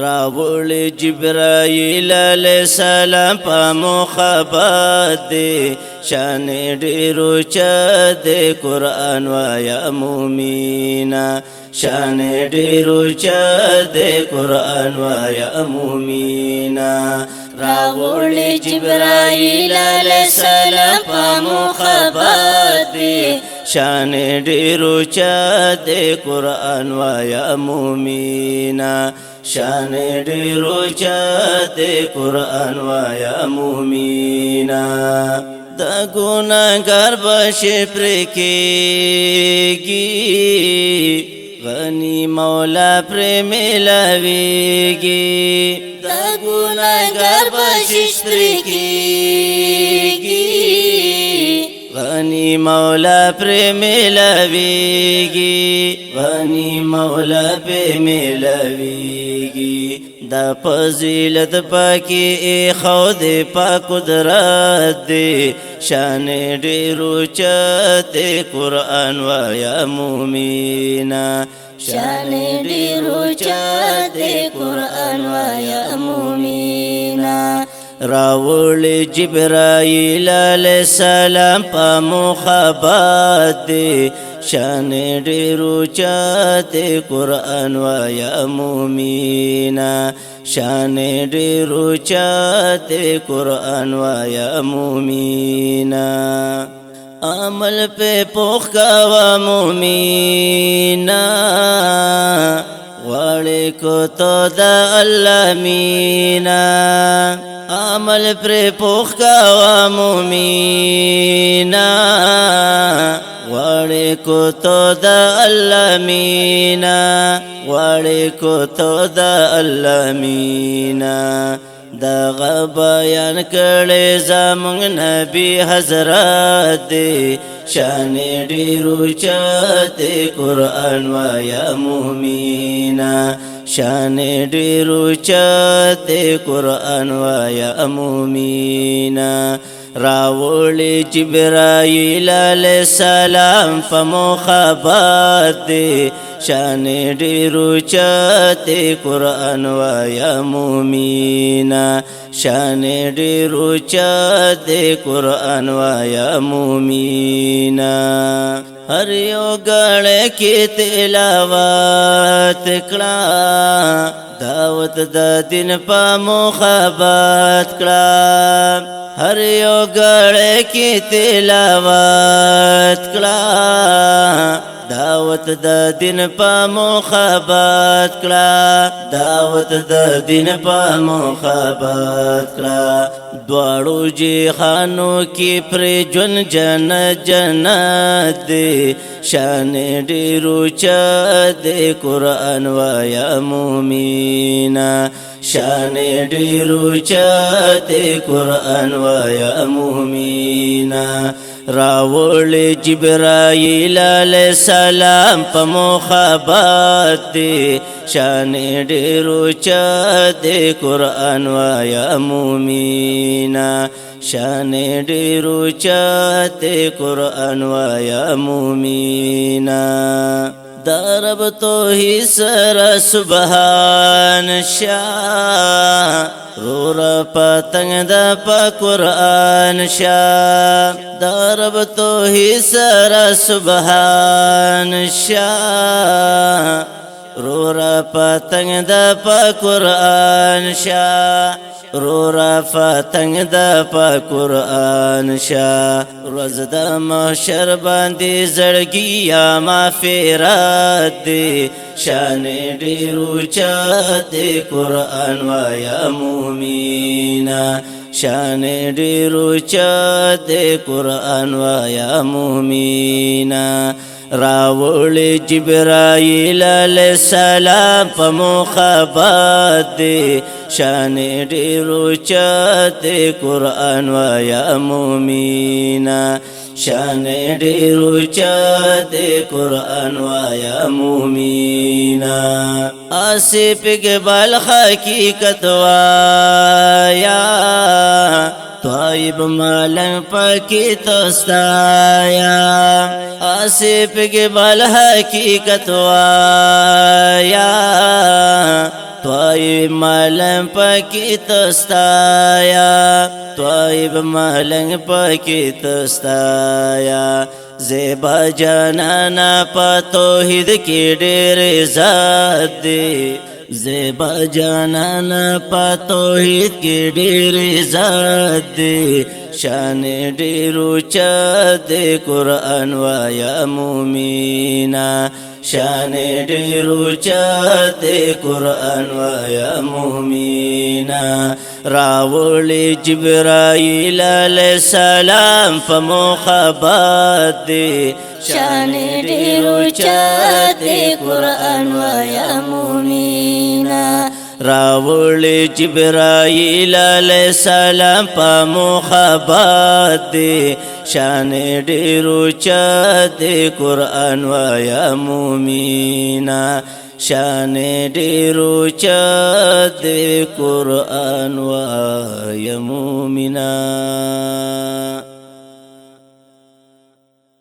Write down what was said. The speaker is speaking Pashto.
راوړي جبرائیل علیہ السلام په مخبت دی شان ډیر اوچت دی قرآن وایا مومینا شان ډیر اوچت دی قرآن وایا مومینا راوړي جبرائیل علیہ السلام په مخبت دی شان ډیر اوچت دی قرآن وایا مومینا شان ډیر اوچت دی قرآن وایا مومینا د ګناهګار بشي پرې کېږي غني مولا پرې ملاويږي د ګناهګار بشي پرې کېږي غني مولا پرې ملاويږي غني مولا پرې ملاويږي دا فضیلت پاکی خود پا قدرت دی شان ډیر اوچت قرآن وایا مومینا شان ډیر اوچت قرآن وایا مومینا راوړي جبرائیل علیہ السلام په مخبت دی شان ډیر اوچت قرآن وایا مومینا شان ډیر اوچت قرآن وایا مومینا عمل په پوخ کوا مومینا غواړي کو تو د الله مینا عمل پر پوخ کوا مومینا غواړي کو تو د الله مینا غواړي کو تو د الله مینا دا بیان کړي زمونږ نبی حضرت دی شان ډیر اوچت قرآن وایا مومینا شان ډیر اوچت قرآن وایا مومینا راوړي جبرائیل علیہ السلام په مخبت دی شان ډیر اوچت قرآن وایا مومینا شان ډیر اوچت قرآن وایا مومینا هر یو غړ کې تلاوت کړه دعوت د دین په مخبت کړه هر یو غړ کې تلاوت کړه دعوت د دین په مخبت کړه دعوت د دین په مخبت کړه دواړو جهانو کې پر جن جنت جنت دی شان ډیر اوچت قرآن وایا مومینا شان ډیر اوچت قرآن وایا مومینا راوړي جبرائیل علیہ السلام په مخبت دی شان ډیر اوچت قرآن وایا مومینا شان ډیر اوچت قرآن وایا مومینا درب توحید سره سبحان شاه رور پتنګ د په قرآن شاه درب توحید سره سبحان شاه رور پتنګ د په قرآن شاه رورا فتنگ دا پا قرآن شا روز دا محشر باندی زړګي یا مغفرت دی شان ډیر اوچت قرآن وایا مومینا شان ډیر اوچت قرآن وایا مومینا راوړي جبرائیل علیہ السلام په مخبت دی شان ډیر اوچت قرآن وایا مومینا شان ډیر اوچت قرآن وایا مومینا آصف اقبال حقیقت وایا طيب مالنگ پاکی تستایا آسی پگبال حقیقت وایا طيب مالنگ پاکی تستایا طيب مالنگ پاکی تستایا زیبا جانانا پا توحید کی ډیر ذات دی زیبا جانانا پا توحید کی ډیر ذات دی شان ډیر اوچا دی قرآن وایا مومینا شان ډیر اوچا دی قرآن وایا مومینا راولی جبرائیل علیہ السلام فمخبات دی شان ډیر اوچا دی قرآن وایا مومینا راولی جبرائیل علیہ السلام فمخبات دی شان ډیر اوچا دی قرآن وایا مومینا شان ډیر اوچا دی قرآن وایا مومینا